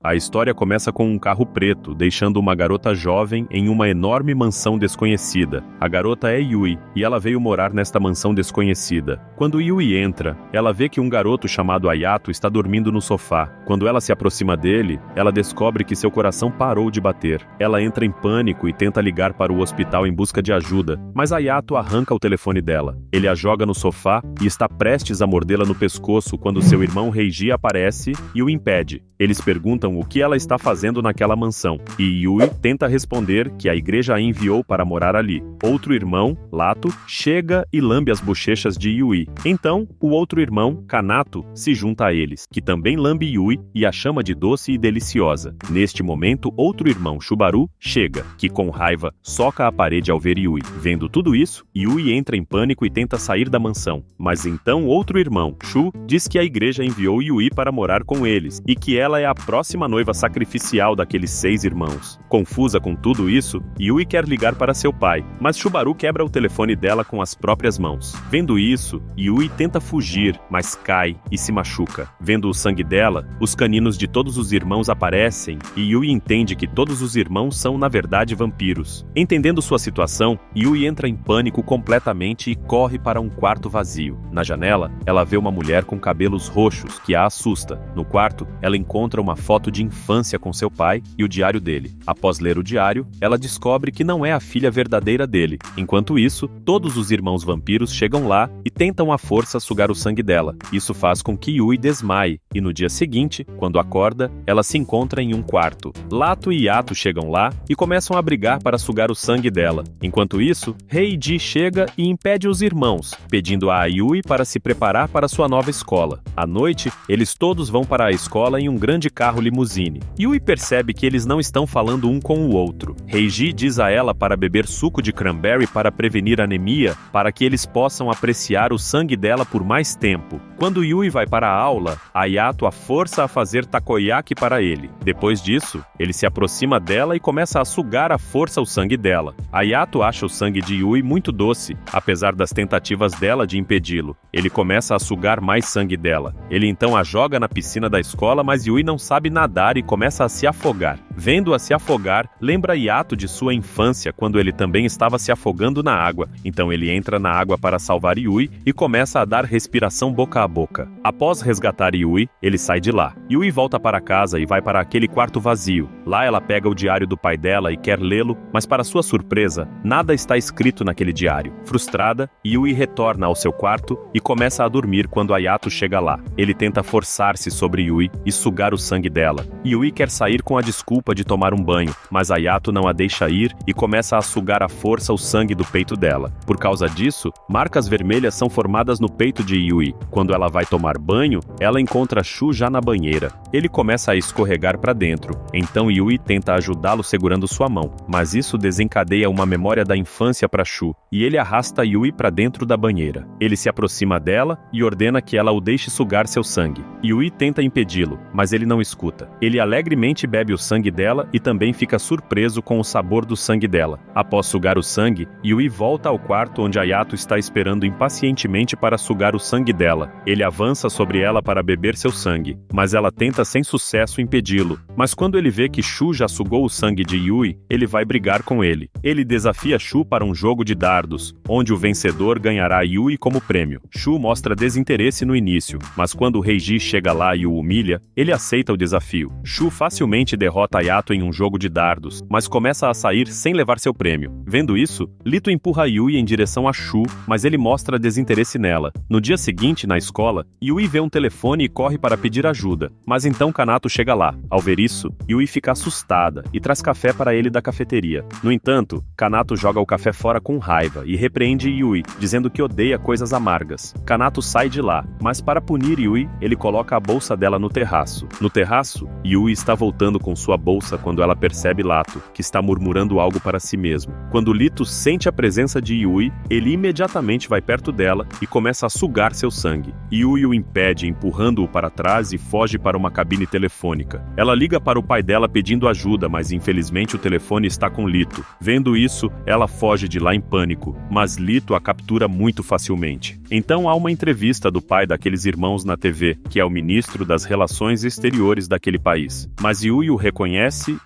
A história começa com um carro preto, deixando uma garota jovem em uma enorme mansão desconhecida. A garota é Yui, e ela veio morar nesta mansão desconhecida. Quando Yui entra, ela vê que um garoto chamado Hayato está dormindo no sofá. Quando ela se aproxima dele, ela descobre que seu coração parou de bater. Ela entra em pânico e tenta ligar para o hospital em busca de ajuda, mas Hayato arranca o telefone dela. Ele a joga no sofá e está prestes a mordê-la no pescoço quando seu irmão Reiji aparece e o impede. Eles perguntam o que ela está fazendo naquela mansão, e Yui tenta responder que a igreja a enviou para morar ali. Outro irmão, Lato, chega e lambe as bochechas de Yui. Então, o outro irmão, Kanato, se junta a eles, que também lambe Yui e a chama de doce e deliciosa. Neste momento, outro irmão, Shubaru, chega, que com raiva soca a parede ao ver Yui. Vendo tudo isso, Yui entra em pânico e tenta sair da mansão. Mas então outro irmão, Shu, diz que a igreja enviou Yui para morar com eles, e que ela é a próxima noiva sacrificial daqueles 6 irmãos. Confusa com tudo isso, Yui quer ligar para seu pai, mas Shubaru quebra o telefone dela com as próprias mãos. Vendo isso, Yui tenta fugir, mas cai e se machuca. Vendo o sangue dela, os caninos de todos os irmãos aparecem, e Yui entende que todos os irmãos são na verdade vampiros. Entendendo sua situação, Yui entra em pânico completamente e corre para um quarto vazio. Na janela, ela vê uma mulher com cabelos roxos que a assusta. No quarto, ela encontra uma foto de infância com seu pai e o diário dele. Após ler o diário, ela descobre que não é a filha verdadeira dele. Enquanto isso, todos os irmãos vampiros chegam lá e tentam à força sugar o sangue dela. Isso faz com que Yui desmaie, e no dia seguinte, quando acorda, ela se encontra em um quarto. Lato e Yato chegam lá e começam a brigar para sugar o sangue dela. Enquanto isso, Reiji chega e impede os irmãos, pedindo a Yui para se preparar para sua nova escola. À noite, eles todos vão para a escola em um grande carro limusine. Yui percebe que eles não estão falando um com o outro. Reiji diz a ela para beber suco de cranberry para prevenir anemia, para que eles possam apreciar o sangue dela por mais tempo. Quando Yui vai para a aula, Hayato a força a fazer takoyaki para ele. Depois disso, ele se aproxima dela e começa a sugar à força o sangue dela. Hayato acha o sangue de Yui muito doce, apesar das tentativas dela de impedi-lo. Ele começa a sugar mais sangue dela. Ele então a joga na piscina da escola, mas Yui não sabe nadar e começa a se afogar. Vendo-a se afogar, lembra Yato de sua infância, quando ele também estava se afogando na água. Então ele entra na água para salvar Yui e começa a dar respiração boca a boca. Após resgatar Yui, ele sai de lá. Yui volta para casa e vai para aquele quarto vazio. Lá ela pega o diário do pai dela e quer lê-lo, mas para sua surpresa, nada está escrito naquele diário. Frustrada, Yui retorna ao seu quarto e começa a dormir quando Hayato chega lá. Ele tenta forçar-se sobre Yui e sugar o sangue dela. Yui quer sair com a desculpa de tomar um banho, mas Hayato não a deixa ir e começa a sugar à força o sangue do peito dela. Por causa disso, marcas vermelhas são formadas no peito de Yui. Quando ela vai tomar banho, ela encontra Shu já na banheira. Ele começa a escorregar para dentro. Então Yui tenta ajudá-lo segurando sua mão, mas isso desencadeia uma memória da infância para Shu, e ele arrasta Yui para dentro da banheira. Ele se aproxima dela e ordena que ela o deixe sugar seu sangue. Yui tenta impedi-lo, mas ele não escuta. Ele alegremente bebe o sangue dela e também fica surpreso com o sabor do sangue dela. Após sugar o sangue, Yui volta ao quarto onde Hayato está esperando impacientemente para sugar o sangue dela. Ele avança sobre ela para beber seu sangue, mas ela tenta sem sucesso impedi-lo. Mas quando ele vê que Shu já sugou o sangue de Yui, ele vai brigar com ele. Ele desafia Shu para um jogo de dardos, onde o vencedor ganhará Yui como prêmio. Shu mostra desinteresse no início, mas quando Reiji chega lá e o humilha, ele aceita o desafio. Shu facilmente derrota Hayato em um jogo de dardos, mas começa a sair sem levar seu prêmio. Vendo isso, Lito empurra Yui em direção a Shu, mas ele mostra desinteresse nela. No dia seguinte, na escola, Yui vê um telefone e corre para pedir ajuda, mas então Kanato chega lá. Ao ver isso, Yui fica assustada e traz café para ele da cafeteria. No entanto, Kanato joga o café fora com raiva e repreende Yui, dizendo que odeia coisas amargas. Kanato sai de lá, mas para punir Yui, ele coloca a bolsa dela no terraço. No terraço, Yui está voltando com sua bolsa bolsa quando ela percebe Lato, que está murmurando algo para si mesmo. Quando Lito sente a presença de Yui, ele imediatamente vai perto dela e começa a sugar seu sangue. Yui o impede, empurrando-o para trás e foge para uma cabine telefônica. Ela liga para o pai dela pedindo ajuda, mas infelizmente o telefone está com Lito. Vendo isso, ela foge de lá em pânico, mas Lito a captura muito facilmente. Então há uma entrevista do pai daqueles irmãos na TV, que é o ministro das Relações Exteriores daquele país. Mas Yui o reconhece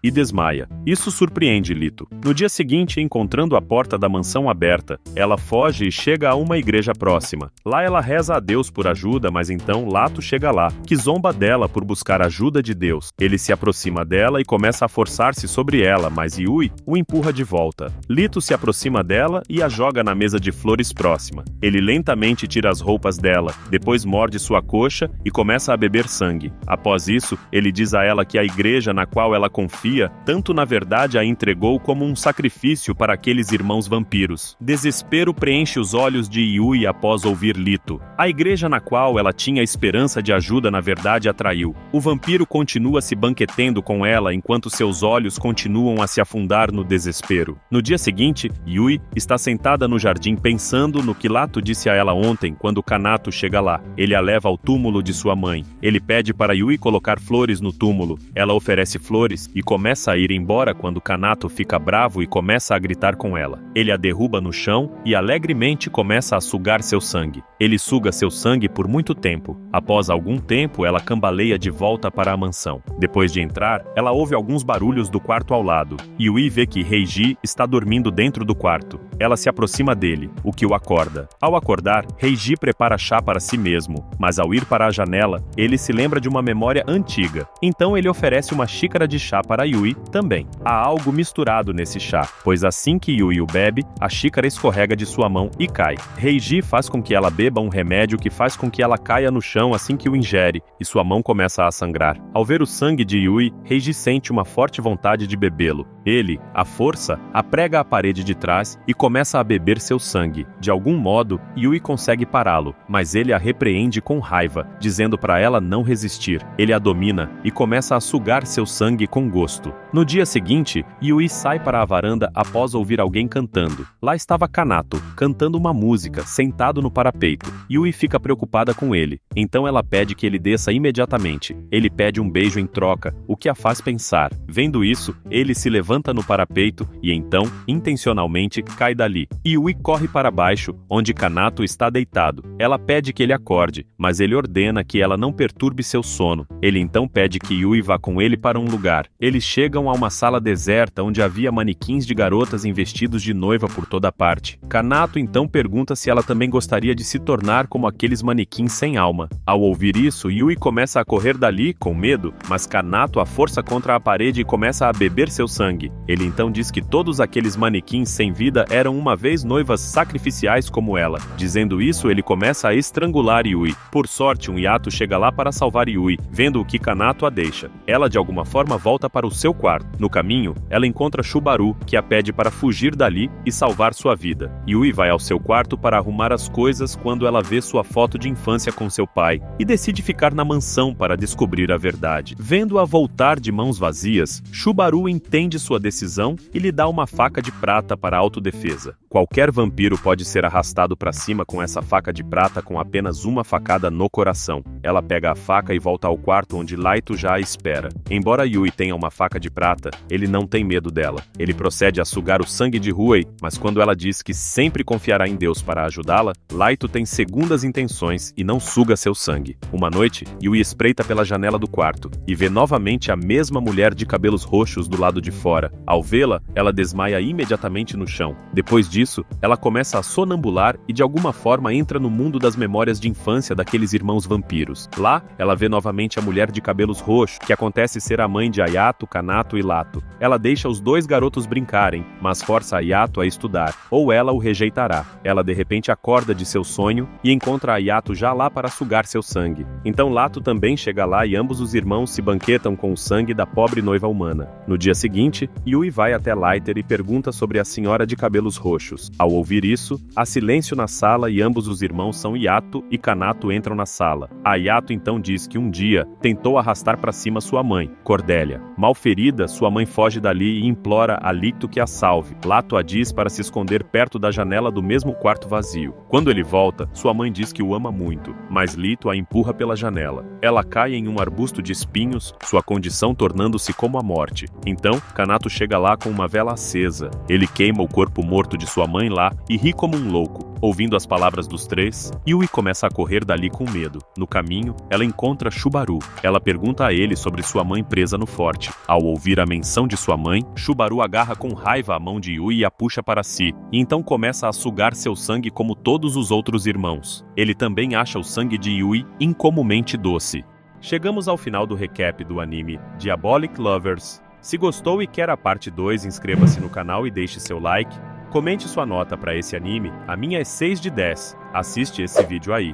e desmaia. Isso surpreende Lito. No dia seguinte, encontrando a porta da mansão aberta, ela foge e chega a uma igreja próxima. Lá ela reza a Deus por ajuda, mas então Lato chega lá, que zomba dela por buscar ajuda de Deus. Ele se aproxima dela e começa a forçar-se sobre ela, mas Yui o empurra de volta. Lito se aproxima dela e a joga na mesa de flores próxima. Ele lentamente tira as roupas dela, depois morde sua coxa e começa a beber sangue. Após isso, ele diz a ela que a igreja na qual ela confia, tanto na verdade a entregou como um sacrifício para aqueles irmãos vampiros. Desespero preenche os olhos de Yui após ouvir Lito. A igreja na qual ela tinha esperança de ajuda na verdade a traiu. O vampiro continua se banquetendo com ela enquanto seus olhos continuam a se afundar no desespero. No dia seguinte, Yui está sentada no jardim pensando no que Lato disse a ela ontem quando Kanato chega lá. Ele a leva ao túmulo de sua mãe. Ele pede para Yui colocar flores no túmulo. Ela oferece flores e começa a ir embora quando Kanato fica bravo e começa a gritar com ela. Ele a derruba no chão e alegremente começa a sugar seu sangue. Ele suga seu sangue por muito tempo. Após algum tempo, ela cambaleia de volta para a mansão. Depois de entrar, ela ouve alguns barulhos do quarto ao lado. Yui vê que Heiji está dormindo dentro do quarto. Ela se aproxima dele, o que o acorda. Ao acordar, Heiji prepara chá para si mesmo, mas ao ir para a janela, ele se lembra de uma memória antiga. Então ele oferece uma xícara de chá para Yui também. Há algo misturado nesse chá, pois assim que Yui o bebe, a xícara escorrega de sua mão e cai. Heiji faz com que ela beba um remédio que faz com que ela caia no chão assim que o ingere, e sua mão começa a sangrar. Ao ver o sangue de Yui, Heiji sente uma forte vontade de bebê-lo. Ele, à força, a prega à parede de trás e começa a beber seu sangue. De algum modo, Yui consegue pará-lo, mas ele a repreende com raiva, dizendo para ela não resistir. Ele a domina e começa a sugar seu sangue com gosto. No dia seguinte, Yui sai para a varanda após ouvir alguém cantando. Lá estava Kanato, cantando uma música, sentado no parapeito. Yui fica preocupada com ele, então ela pede que ele desça imediatamente. Ele pede um beijo em troca, o que a faz pensar. Vendo isso, ele se levanta no parapeito e então, intencionalmente, cai dali. Yui corre para baixo, onde Kanato está deitado. Ela pede que ele acorde, mas ele ordena que ela não perturbe seu sono. Ele então pede que Yui vá com ele para um lugar. Eles chegam a uma sala deserta onde havia manequins de garotas em vestidos de noiva por toda parte. Kanato então pergunta se ela também gostaria de se tornar como aqueles manequins sem alma. Ao ouvir isso, Yui começa a correr dali, com medo, mas Kanato a força contra a parede e começa a beber seu sangue. Ele então diz que todos aqueles manequins sem vida eram uma vez noivas sacrificiais como ela. Dizendo isso, ele começa a estrangular Yui. Por sorte, um hiato chega lá para salvar Yui, vendo o que Kanato a deixa. Ela de alguma forma volta para o seu quarto. No caminho, ela encontra Shubaru, que a pede para fugir dali e salvar sua vida. Yui vai ao seu quarto para arrumar as coisas quando ela vê sua foto de infância com seu pai e decide ficar na mansão para descobrir a verdade. Vendo-a voltar de mãos vazias, Shubaru entende sua decisão e lhe dá uma faca de prata para autodefesa. Qualquer vampiro pode ser arrastado para cima com essa faca de prata com apenas uma facada no coração. Ela pega a faca e volta ao quarto onde Laito já a espera. Embora Yui tenha uma faca de prata, ele não tem medo dela. Ele procede a sugar o sangue de Ruei, mas quando ela diz que sempre confiará em Deus para ajudá-la, Laito tem segundas intenções e não suga seu sangue. Uma noite, Yui espreita pela janela do quarto e vê novamente a mesma mulher de cabelos roxos do lado de fora. Ao vê-la, ela desmaia imediatamente no chão. Depois disso, ela começa a sonambular e de alguma forma entra no mundo das memórias de infância daqueles irmãos vampiros. Lá, ela vê novamente a mulher de cabelos roxos, que acontece ser a mãe de Ayato, Kanato e Lato. Ela deixa os dois garotos brincarem, mas força Ayato a estudar, ou ela o rejeitará. Ela de repente acorda de seu sonho e encontra Ayato já lá para sugar seu sangue. Então Lato também chega lá e ambos os irmãos se banquetam com o sangue da pobre noiva humana. No dia seguinte, Yui vai até Leiter e pergunta sobre a senhora de cabelos cabelos roxos. Ao ouvir isso, há silêncio na sala e ambos os irmãos São Yato e Kanato entram na sala. A Yato então diz que um dia tentou arrastar para cima sua mãe, Cordélia. Mal ferida, sua mãe foge dali e implora a Lito que a salve. Lato a diz para se esconder perto da janela do mesmo quarto vazio. Quando ele volta, sua mãe diz que o ama muito, mas Lito a empurra pela janela. Ela cai em um arbusto de espinhos, sua condição tornando-se como a morte. Então, Kanato chega lá com uma vela acesa. Ele queima o corpo morto de sua mãe lá e ri como um louco. Ouvindo as palavras dos três, Yui começa a correr dali com medo. No caminho, ela encontra Shubaru. Ela pergunta a ele sobre sua mãe presa no forte. Ao ouvir a menção de sua mãe, Shubaru agarra com raiva a mão de Yui e a puxa para si, e então começa a sugar seu sangue como todos os outros irmãos. Ele também acha o sangue de Yui incomumente doce. Chegamos ao final do recap do anime Diabolic Lovers. Se gostou e quer a parte 2, inscreva-se no canal e deixe seu like. Comente sua nota para esse anime, a minha é 6 de 10. Assiste esse vídeo aí.